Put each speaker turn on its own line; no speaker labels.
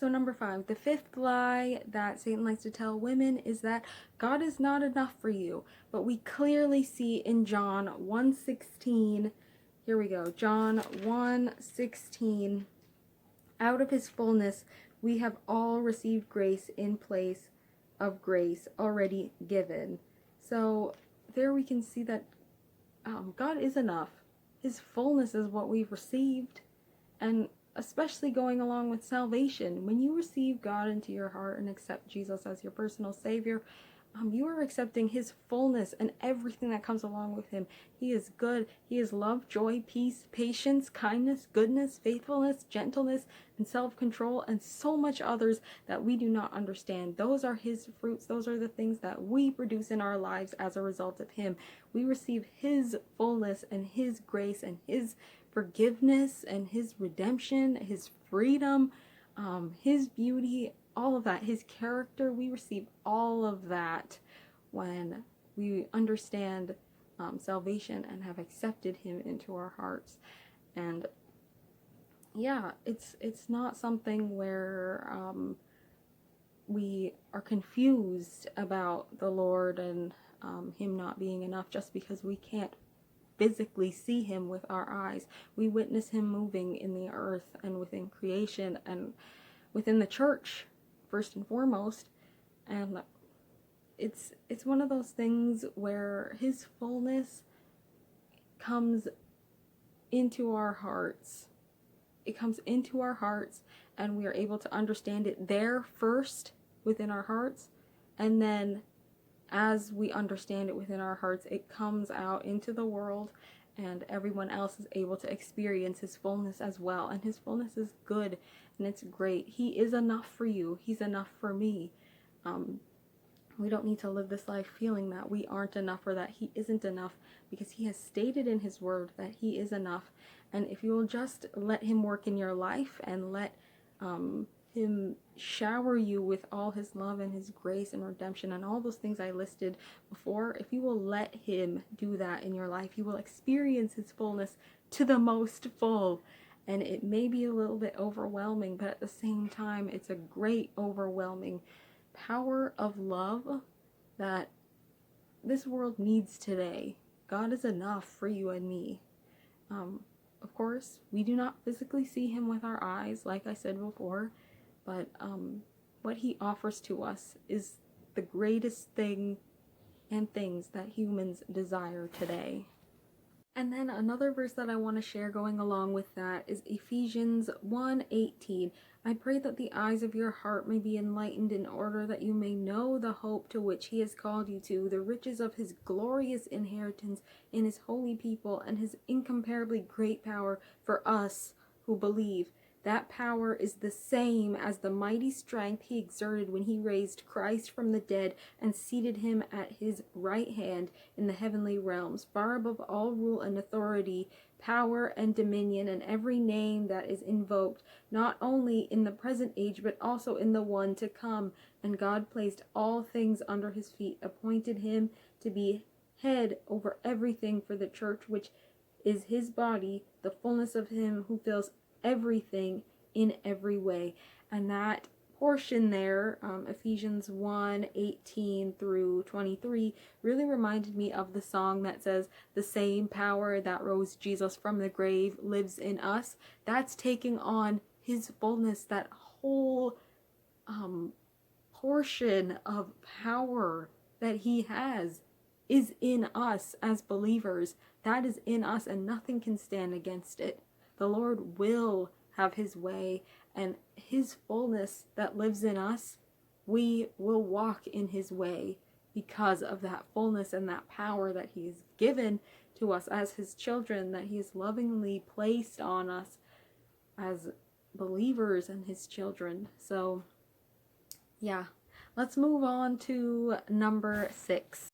So number 5, the fifth lie that Satan likes to tell women is that God is not enough for you. But we clearly see in John 1:16, here we go, John 1:16, out of his fullness we have all received grace in place of grace already given. So there we can see that God is enough. His fullness is what we've received. And especially going along with salvation, when you receive God into your heart and accept Jesus as your personal Savior, you are accepting his fullness and everything that comes along with him. He is good. He is love, joy, peace, patience, kindness, goodness, faithfulness, gentleness, and self-control, and so much others that we do not understand. Those are his fruits. Those are the things that we produce in our lives as a result of him. We receive his fullness and his grace and his forgiveness and his redemption, his freedom, his beauty, all of that, his character. We receive all of that when we understand salvation and have accepted him into our hearts. And yeah, it's not something where we are confused about the Lord and him not being enough just because we can't physically see him with our eyes. We witness him moving in the earth and within creation and within the church, first and foremost. And it's one of those things where his fullness comes into our hearts. It comes into our hearts, and we are able to understand it there first within our hearts, and then as we understand it within our hearts, it comes out into the world, and everyone else is able to experience his fullness as well. And his fullness is good, and it's great. He is enough for you. He's enough for me. We don't need to live this life feeling that we aren't enough or that he isn't enough, because he has stated in his word that he is enough. And if you will just let him work in your life and let him shower you with all his love and his grace and redemption and all those things I listed before, if you will let him do that in your life, you will experience his fullness to the most full. And it may be a little bit overwhelming, but at the same time, it's a great overwhelming power of love that this world needs today. God is enough for you and me. Of course, we do not physically see him with our eyes, like I said before, but what he offers to us is the greatest thing and things that humans desire today. And then another verse that I want to share going along with that is Ephesians 1:18. I pray that the eyes of your heart may be enlightened in order that you may know the hope to which he has called you to, the riches of his glorious inheritance in his holy people, and his incomparably great power for us who believe. That power is the same as the mighty strength he exerted when he raised Christ from the dead and seated him at his right hand in the heavenly realms, far above all rule and authority, power and dominion, and every name that is invoked, not only in the present age, but also in the one to come. And God placed all things under his feet, appointed him to be head over everything for the church, which is his body, the fullness of him who fills everything in every way. And that portion there, Ephesians 1:18 through 23, really reminded me of the song that says, the same power that rose Jesus from the grave lives in us. That's taking on his fullness. That whole portion of power that he has is in us as believers. That is in us, and nothing can stand against it. The Lord will have his way, and his fullness that lives in us, we will walk in his way because of that fullness and that power that he's given to us as his children, that he's lovingly placed on us as believers and his children. So yeah, let's move on to number 6.